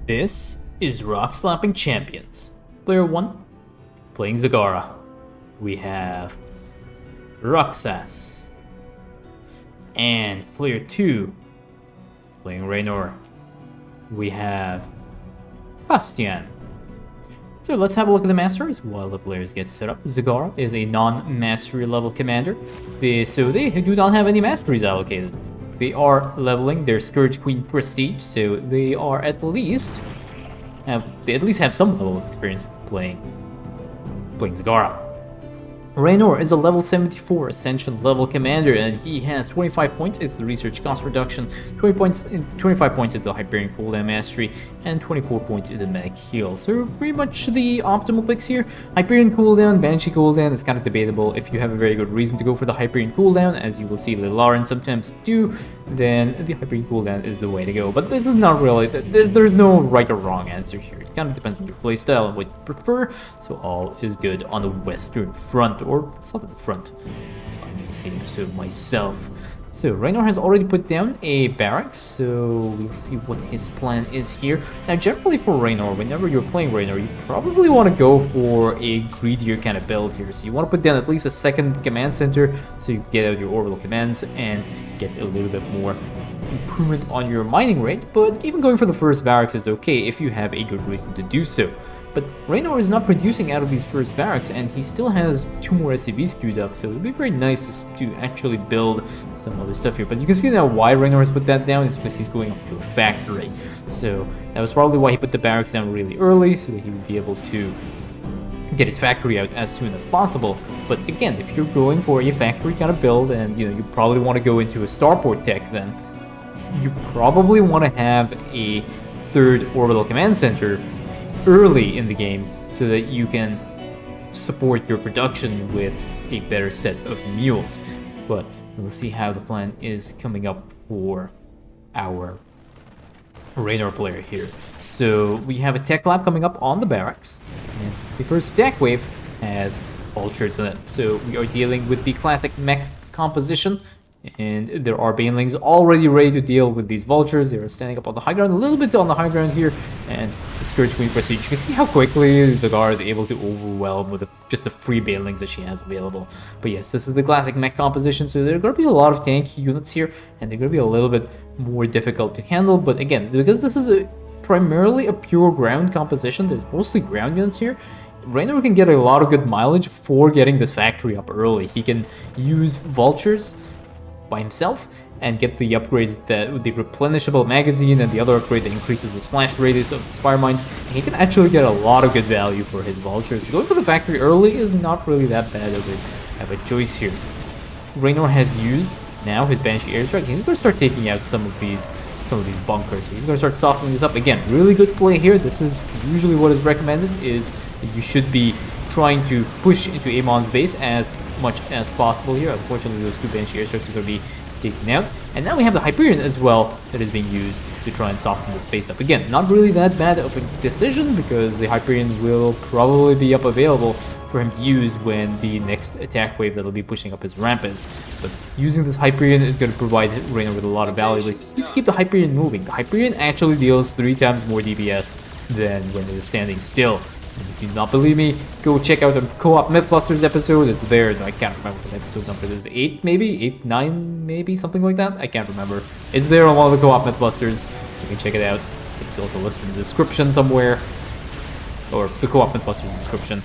This is Rockslapping Champions. Player 1, playing Zagara. We have Roxas. And player 2, playing Raynor. We have Bastian. So let's have a look at the masters while the players get set up. Zagara is a non-mastery level commander, so they do not have any masteries allocated. They are leveling their Scourge Queen Prestige, so they are at least have some level of experience playing Zagara. Raynor is a level 74 Ascension level commander, and he has 25 points into the research cost reduction, 25 points into the Hyperion cooldown mastery, and 24 points into the medic heal. So pretty much the optimal picks here. Hyperion cooldown, Banshee cooldown is kind of debatable. If you have a very good reason to go for the Hyperion cooldown, as you will see Lilaran sometimes do, then the Hyperion cooldown is the way to go. But this is not really, there's no right or wrong answer here. It kind of depends on your playstyle and what you prefer, so all is good on the Western Front, or Southern Front, if I may say so myself. So Raynor has already put down a barracks, so we'll see what his plan is here. Now generally for Raynor, whenever you're playing Raynor, you probably want to go for a greedier kind of build here. So you want to put down at least a second command center, so you get out your orbital commands and get a little bit more improvement on your mining rate. But even going for the first barracks is okay if you have a good reason to do so. But Raynor is not producing out of these first barracks, and he still has 2 more SCVs queued up, so it would be very nice to actually build some other stuff here. But you can see now why Raynor has put that down is because he's going up to a factory. So that was probably why he put the barracks down really early, so that he would be able to get his factory out as soon as possible. But again, if you're going for a factory kind of build, and you probably want to go into a starport tech, then you probably want to have a 3rd orbital command center early in the game so that you can support your production with a better set of mules. But we'll see how the plan is coming up for our Raynor player here. So we have a tech lab coming up on the barracks, and the first attack wave has vultures in it. So we are dealing with the classic mech composition, and there are banelings already ready to deal with these vultures. They are standing up on the high ground, a little bit on the high ground here, and the Scourge Queen Prestige. You can see how quickly Zagara is able to overwhelm with just the free banelings that she has available. But yes, this is the classic mech composition, so there are going to be a lot of tank units here, and they're going to be a little bit more difficult to handle. But again, because this is primarily a pure ground composition, there's mostly ground units here, Raynor can get a lot of good mileage for getting this factory up early. He can use vultures by himself and get the upgrades, that the replenishable magazine and the other upgrade that increases the splash radius of the Spire Mine, and he can actually get a lot of good value for his vultures. Going for the factory early is not really that bad of a choice here. Raynor has used now his Banshee airstrike. He's going to start taking out some of these bunkers. He's going to start softening this up. Again, really good play here. This is usually what is recommended, is that you should be trying to push into Amon's base as much as possible here. Unfortunately, those 2 Banshee airstrikes are going to be taken out. And now we have the Hyperion as well that is being used to try and soften the space up. Again, not really that bad of a decision, because the Hyperion will probably be up available for him to use when the next attack wave that'll be pushing up his ramp is. But using this Hyperion is going to provide Raynor with a lot of value. But just keep the Hyperion moving. The Hyperion actually deals 3 times more DPS than when it is standing still. And if you do not believe me, go check out the Co-op Mythbusters episode. It's there. I can't remember what episode number it is. 8 maybe? 8, 9 maybe? Something like that? I can't remember. It's there on one of the Co-op Mythbusters. You can check it out. It's also listed in the description somewhere. Or the Co-op Mythbusters description.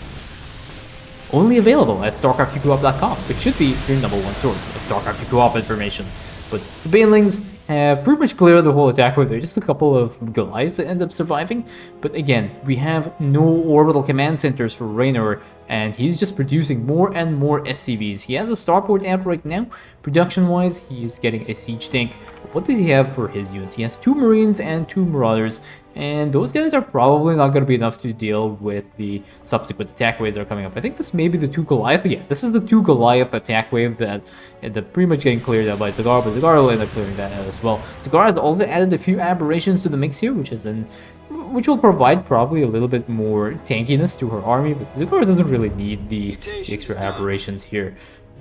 Only available at StarcraftUCoop.com, which should be your #1 source of StarCraft Co-op information. But the banelings have pretty much cleared the whole attack wave. There are just a couple of Goliaths that end up surviving. But again, we have no orbital command centers for Raynor, and he's just producing more and more SCVs. He has a starport out right now. Production-wise, he is getting a siege tank. What does he have for his units? He has 2 Marines and 2 Marauders, and those guys are probably not going to be enough to deal with the subsequent attack waves that are coming up. I think this may be the 2 Goliath. Yeah, this is the 2 Goliath attack wave that end up pretty much getting cleared out by Zagara, but Zagara will end up clearing that out as well. Zagara has also added a few aberrations to the mix here, which will provide probably a little bit more tankiness to her army, but Zagara doesn't really need the extra aberrations here.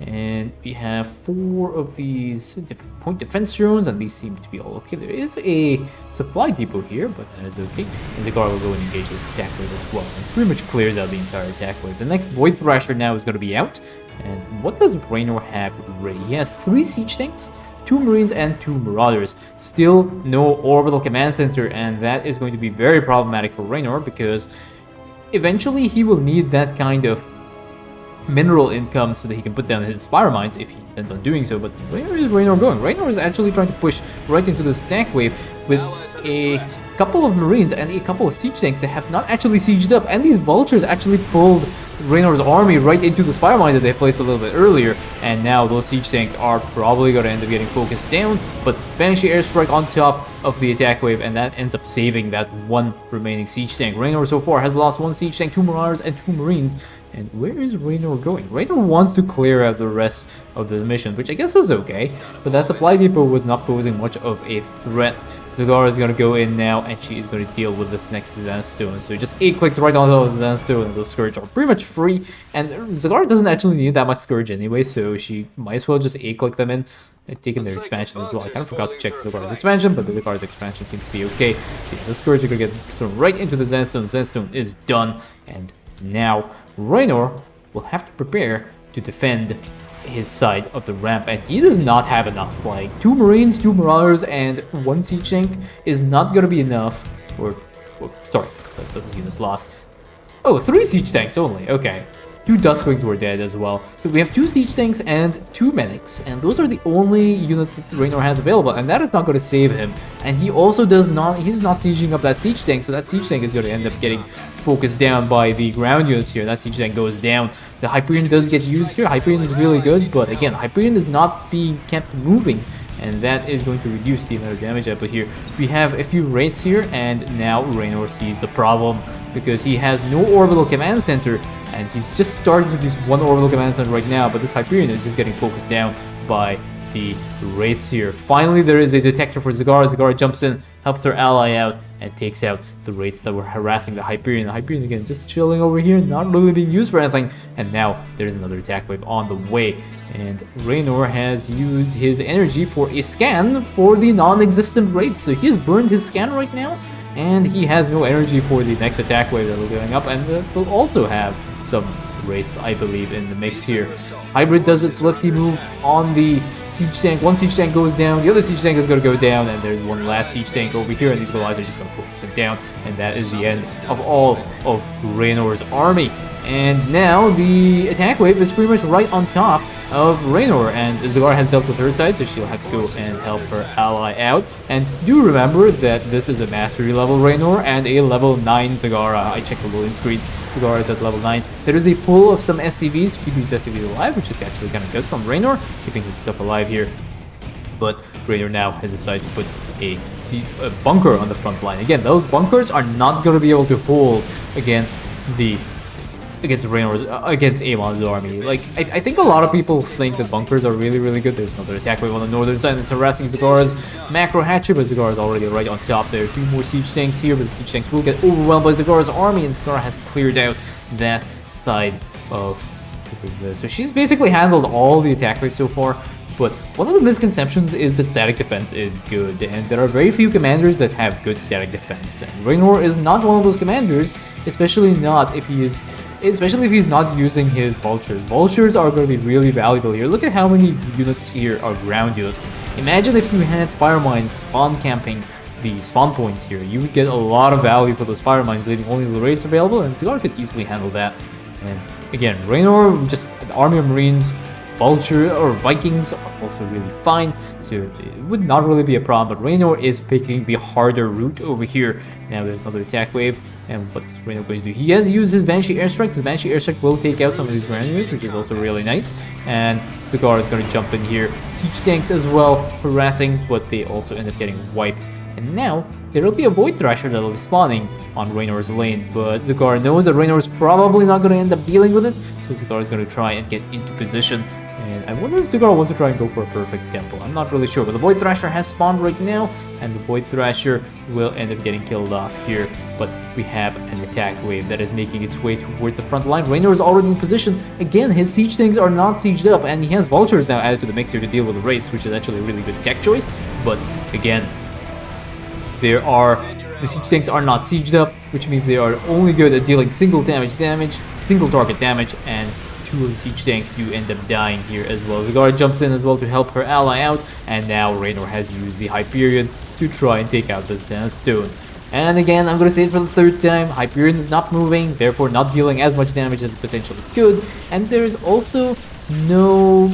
And we have 4 of these point defense drones, and these seem to be all okay. There is a supply depot here, but that is okay. And the guard will go and engage his attack wave as well, and pretty much clears out the entire attack wave. The next Void Thrasher now is going to be out. And what does Raynor have ready? He has 3 siege tanks, 2 Marines, and 2 Marauders. Still no orbital command center, and that is going to be very problematic for Raynor, because eventually he will need that kind of mineral income so that he can put down his Spire Mines if he intends on doing so. But where is Raynor going? Raynor is actually trying to push right into the stack wave with a couple of Marines and a couple of siege tanks that have not actually sieged up, and these vultures actually pulled Raynor's army right into the Spire Mine that they placed a little bit earlier, and now those siege tanks are probably going to end up getting focused down. But Banshee airstrike on top of the attack wave, and that ends up saving that one remaining siege tank. Raynor so far has lost 1 siege tank, 2 Marauders, and 2 Marines. And where is Raynor going? Raynor wants to clear out the rest of the mission, which I guess is okay, but that supply depot was not posing much of a threat. Zagara is going to go in now, and she is going to deal with this next Zenstone. So just 8 clicks right onto the Zenstone, and those Scourge are pretty much free. And Zagara doesn't actually need that much Scourge anyway, so she might as well just 8 click them in. They've taken their expansion as well. I kind of forgot to check Zagara's expansion, but the Zagara's expansion seems to be okay. So the Scourge are going to get thrown right into the Zenstone. Zenstone is done, and now Raynor will have to prepare to defend his side of the ramp, and he does not have enough. Like 2 Marines, 2 Marauders, and 1 siege tank is not gonna be enough. Sorry, those units lost. Oh, 3 siege tanks only. Okay. 2 Duskwings were dead as well. So we have 2 siege tanks and 2 medics, and those are the only units that Raynor has available, and that is not going to save him. And he also he's not sieging up that siege tank, so that siege tank is going to end up getting focused down by the ground units here. That siege tank goes down. The Hyperion does get used here. Hyperion is really good, but again, Hyperion is not being kept moving, and that is going to reduce the amount of damage output here. We have a few wraiths here, and now Raynor sees the problem, because he has no orbital command center, and he's just starting to use 1 orbital command center right now, but this Hyperion is just getting focused down by the wraiths here. Finally, there is a detector for Zagara. Zagara jumps in, helps her ally out, and takes out the wraiths that were harassing the Hyperion. The Hyperion, again, just chilling over here, not really being used for anything, and now there's another attack wave on the way. And Raynor has used his energy for a scan for the non-existent wraiths, so he has burned his scan right now, and he has no energy for the next attack wave that will be going up, and will also have some wraiths, I believe, in the mix here. Hybrid does its lifty move on the siege tank. 1 siege tank goes down, the other siege tank is going to go down, and there's 1 last siege tank over here, and these guys are just going to focus it down, and that is the end of all of Raynor's army. And now the attack wave is pretty much right on top of Raynor, and Zagara has dealt with her side, so she'll have to go and help her ally out. And do remember that this is a mastery level Raynor and a level 9 Zagara. I checked the loading screen. Zagara is at level 9. There is a pull of some SCVs to keep these SCVs alive, which is actually kind of good from Raynor, keeping his stuff alive here. But Raynor now has decided to put a bunker on the front line. Again, those bunkers are not going to be able to hold against Amon's army. Like, I think a lot of people think that bunkers are really, really good. There's another attack wave on the northern side that's harassing Zagara's macro hatcher, but Zagara is already right on top. There are 2 more siege tanks here, but the siege tanks will get overwhelmed by Zagara's army, and Zagara has cleared out that side of this. So she's basically handled all the attack waves so far. But one of the misconceptions is that static defense is good, and there are very few commanders that have good static defense. And Raynor is not one of those commanders, especially if he's not using his vultures. Vultures are going to be really valuable here. Look at how many units here are ground units. Imagine if you had Spire Mines spawn camping the spawn points here. You would get a lot of value for those Spire Mines, leaving only the raids available, and Zagara could easily handle that. And again, Raynor, just an army of Marines, Vulture or Vikings are also really fine, so it would not really be a problem, but Raynor is picking the harder route over here. Now there's another attack wave, and what is Raynor going to do? He has used his Banshee airstrike, so the Banshee airstrike will take out some of these ground units, which is also really nice, and Zagara is going to jump in here. Siege tanks as well, harassing, but they also end up getting wiped. And now there will be a Void Thrasher that will be spawning on Raynor's lane, but Zagara knows that Raynor is probably not going to end up dealing with it, so Zagara is going to try and get into position. And I wonder if Zagara wants to try and go for a perfect tempo. I'm not really sure, but the Void Thrasher has spawned right now, and the Void Thrasher will end up getting killed off here. But we have an attack wave that is making its way towards the front line. Raynor is already in position. Again, his siege things are not sieged up, and he has vultures now added to the mix here to deal with the race, which is actually a really good tech choice. But again, the siege tanks are not sieged up, which means they are only good at dealing single target damage, and two of the siege tanks do end up dying here as well. Zagara jumps in as well to help her ally out, and now Raynor has used the Hyperion to try and take out the Sandstone. And again, I'm going to say it for the third time, Hyperion is not moving, therefore not dealing as much damage as it potentially could, and there is also no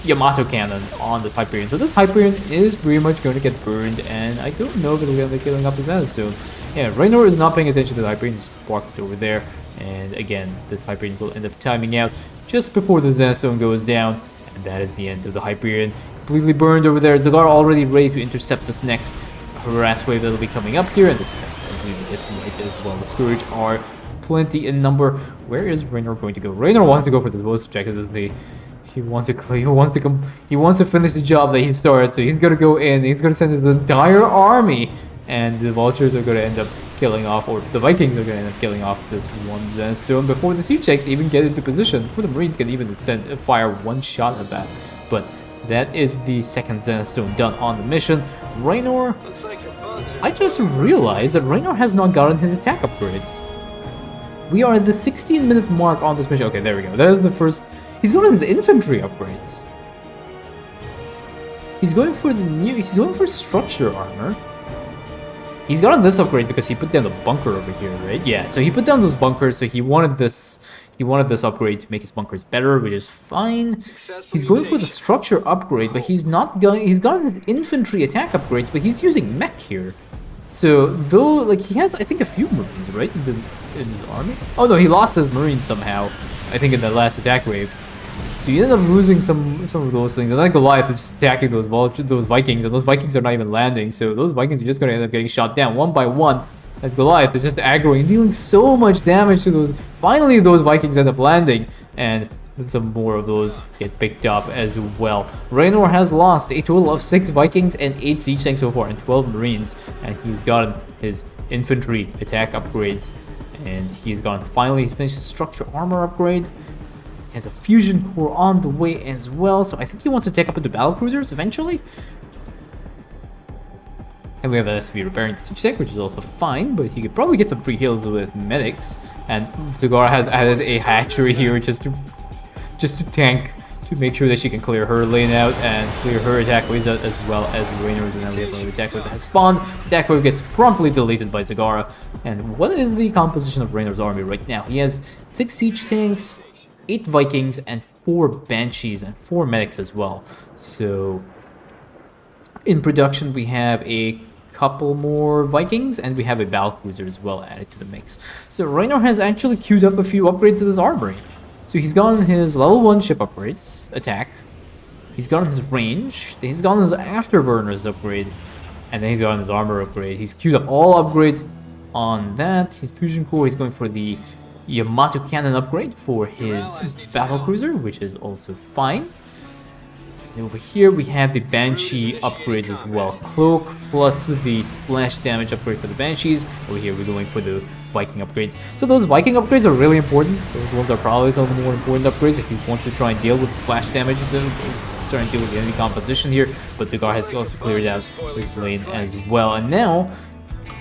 Yamato cannon on this Hyperion, so this Hyperion is pretty much going to get burned, and I don't know if it'll end up killing up the Sandstone. Yeah, Raynor is not paying attention to the Hyperion, just parked it over there, and again, this Hyperion will end up timing out just before the Sandstone goes down, and that is the end of the Hyperion. Completely burned over there. Zagara already ready to intercept this next harass wave that'll be coming up here, and this gets right as well. The Scourge are plenty in number. Where is Raynor going to go? Raynor wants to go for this most objective, doesn't he? He wants to finish the job that he started, so he's gonna go in, he's gonna send his entire army, and the vultures are gonna end up killing off, or the Vikings are gonna end up killing off this one Sandstone before the siege tanks even get into position, before the Marines can even fire one shot at that. But that is the second Sandstone done on the mission. Raynor, I just realized that Raynor has not gotten his attack upgrades. We are at the 16-minute mark on this mission. Okay, there we go. That is the first. He's gotten his infantry upgrades. He's going for structure armor. He's gotten this upgrade because he put down the bunker over here, right? Yeah, so he put down those bunkers, so he wanted this upgrade to make his bunkers better, which is fine. He's going for the structure upgrade, but he's gotten his infantry attack upgrades, but he's using mech here. So though, like, he has, I think, a few Marines, right, in his army? Oh no, he lost his Marines somehow, I think, in the last attack wave. So you end up losing some of those things, and then Goliath is just attacking those Vikings, and those Vikings are not even landing, so those Vikings are just going to end up getting shot down one by one, as Goliath is just aggroing and dealing so much damage to those. Finally, those Vikings end up landing, and some more of those get picked up as well. Raynor has lost a total of 6 Vikings and 8 siege tanks so far, and 12 Marines, and he's gotten his infantry attack upgrades, and he's finally finished his structure armor upgrade. He has a fusion core on the way as well, so I think he wants to take up into battle cruisers eventually. And we have an SCV repairing the siege tank, which is also fine, but he could probably get some free heals with medics. And Zagara has added a hatchery here just to tank, to make sure that she can clear her lane out and clear her attack waves out, as well as Raynor's. And now we have another attack wave that has spawned. The attack wave gets promptly deleted by Zagara. And what is the composition of Raynor's army right now? He has 6 siege tanks, 8 Vikings, and 4 Banshees, and 4 medics as well. So in production we have a couple more Vikings, and we have a battle cruiser as well added to the mix. So Raynor has actually queued up a few upgrades to this armory. So he's gotten his level 1 ship upgrades, attack. He's gotten his range. He's gotten his afterburners upgrade, and then he's gotten his armor upgrade. He's queued up all upgrades on that. His fusion core, he's going for the Yamato cannon upgrade for his battle cruiser, which is also fine. And over here we have the Banshee upgrades as well. Cloak plus the splash damage upgrade for the Banshees. Over here we're going for the Viking upgrades. So those Viking upgrades are really important. Those ones are probably some of the more important upgrades if he wants to try and deal with splash damage, starting to deal with the enemy composition here. But Zagara has also cleared out his lane as well. And now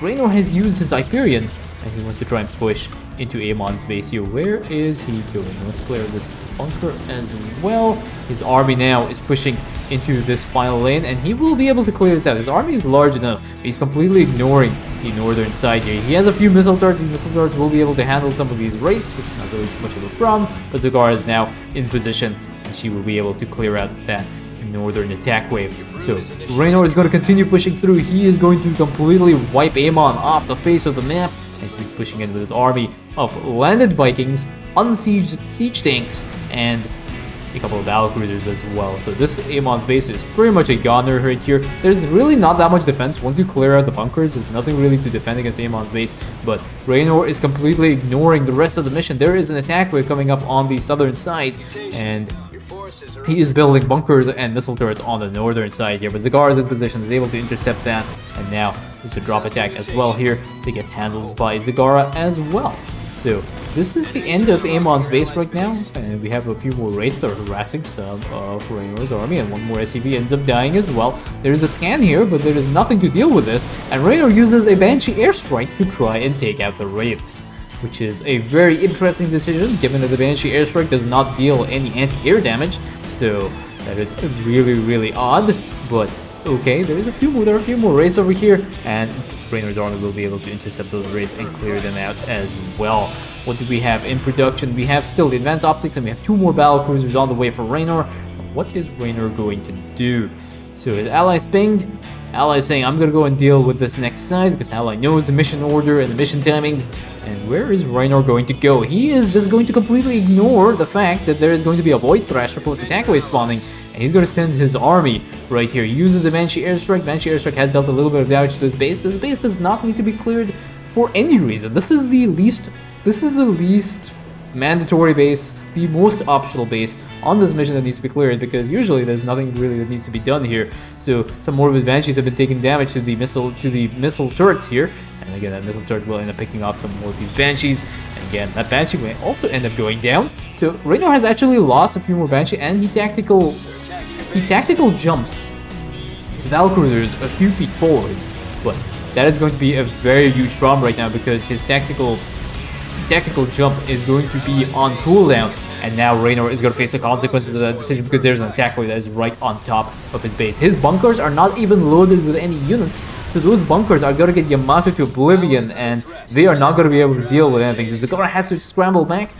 Raynor has used his Hyperion, and he wants to try and push into Amon's base here. Where is he going? Let's clear this bunker as well. His army now is pushing into this final lane, and he will be able to clear this out. His army is large enough, but he's completely ignoring the northern side here. He has a few missile darts. These missile darts will be able to handle some of these wraiths, which is not really much of a problem, but Zagara is now in position, and she will be able to clear out that northern attack wave. So Raynor is going to continue pushing through. He is going to completely wipe Amon off the face of the map, and he's pushing in with his army of landed Vikings, unsieged siege tanks, and a couple of battlecruisers as well. So this Amon's base is pretty much a goner right here. There's really not that much defense. Once you clear out the bunkers, there's nothing really to defend against Amon's base. But Raynor is completely ignoring the rest of the mission. There is an attack wave coming up on the southern side, and he is building bunkers and missile turrets on the northern side here. But Zagar is in position, is able to intercept that, and now there's a drop attack as well here that gets handled by Zagara as well. So this is the end of Amon's base right now, and we have a few more raids that are harassing some of Raynor's army, and one more SCV ends up dying as well. There's a scan here, but there is nothing to deal with this, and Raynor uses a Banshee airstrike to try and take out the Wraiths, which is a very interesting decision, given that the Banshee airstrike does not deal any anti-air damage, so that is really odd, but okay, there are a few more raids over here, and Raynor's army will be able to intercept those raids and clear them out as well. What do we have in production? We have still the advanced optics, and we have 2 more battlecruisers on the way for Raynor. What is Raynor going to do? So his allies pinged. Ally saying, I'm gonna go and deal with this next side, because Ally knows the mission order and the mission timings. And where is Raynor going to go? He is just going to completely ignore the fact that there is going to be a Void Thrasher plus attack wave spawning, and he's going to send his army right here. He uses a Banshee airstrike. Banshee airstrike has dealt a little bit of damage to his base. This base does not need to be cleared for any reason. This is the least mandatory base, the most optional base on this mission that needs to be cleared, because usually there's nothing really that needs to be done here. So some more of his Banshees have been taking damage to the missile turrets here, and again that missile turret will end up picking off some more of these Banshees, and again that Banshee may also end up going down. So Raynor has actually lost a few more Banshee, and he tactical jumps his Battlecruisers a few feet forward, but that is going to be a very huge problem right now, because his tactical jump is going to be on cooldown, and now Raynor is going to face the consequences of that decision, because there's an attack wave that is right on top of his base. His bunkers are not even loaded with any units, so those bunkers are going to get Yamato to oblivion, and they are not going to be able to deal with anything. So Zagara has to scramble back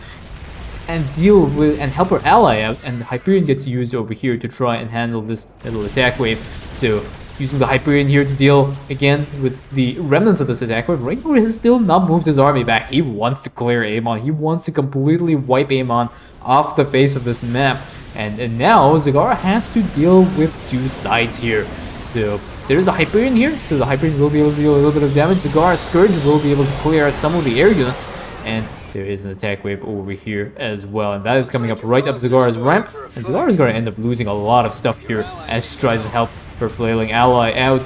and deal with and help her ally out, and the Hyperion gets used over here to try and handle this little attack wave. So using the Hyperion here to deal again with the remnants of this attack wave. Raynor has still not moved his army back. He wants to clear Amon. He wants to completely wipe Amon off the face of this map. And now Zagara has to deal with 2 sides here. So there is a Hyperion here, so the Hyperion will be able to deal a little bit of damage. Zagara's Scourge will be able to clear out some of the air units, and there is an attack wave over here as well, and that is coming up right up Zagara's ramp, and Zagara is going to end up losing a lot of stuff here as she tries to help her flailing ally out.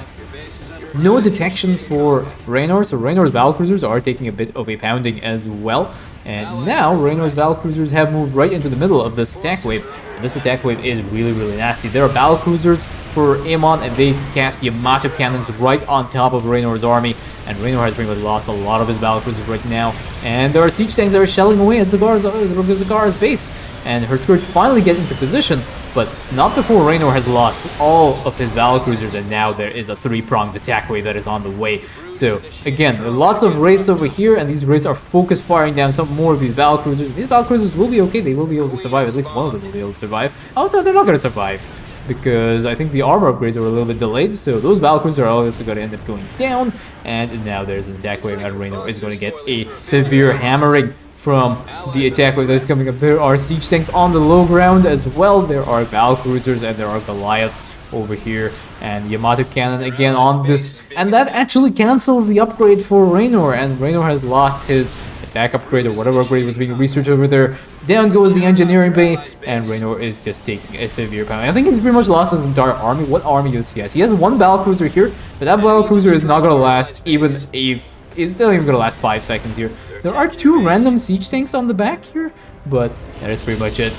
No detection for Raynor, so Raynor's battlecruisers are taking a bit of a pounding as well. And now Raynor's battlecruisers have moved right into the middle of this attack wave. And this attack wave is really nasty. There are battlecruisers for Amon, and they cast Yamato cannons right on top of Raynor's army. And Raynor has pretty much lost a lot of his battlecruisers right now. And there are siege tanks that are shelling away at Zagara's base. And her Scourge finally get into position, but not before Raynor has lost all of his battlecruisers, and now there is a 3-pronged attack wave that is on the way. So again, lots of raids over here, and these raids are focused firing down some more of these battlecruisers. These battlecruisers will be okay, they will be able to survive, at least one of them will be able to survive. Although they're not going to survive, because I think the armor upgrades are a little bit delayed, so those battlecruisers are also going to end up going down, and now there's an attack wave, and Raynor is going to get a severe hammering from the attack wave that is coming up. There are siege tanks on the low ground as well. There are battlecruisers and there are Goliaths over here, and Yamato cannon again on this, and that actually cancels the upgrade for Raynor, and Raynor has lost his attack upgrade or whatever upgrade was being researched over there. Down goes the engineering bay, and Raynor is just taking a severe pound. I think he's pretty much lost his entire army. What army does he have? He has 1 battlecruiser here, but that battlecruiser is not going to last even a... It's not even going to last 5 seconds here. There are 2 random siege tanks on the back here, but that is pretty much it.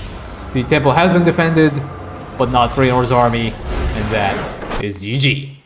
The temple has been defended, but not Raynor's army, and that is GG.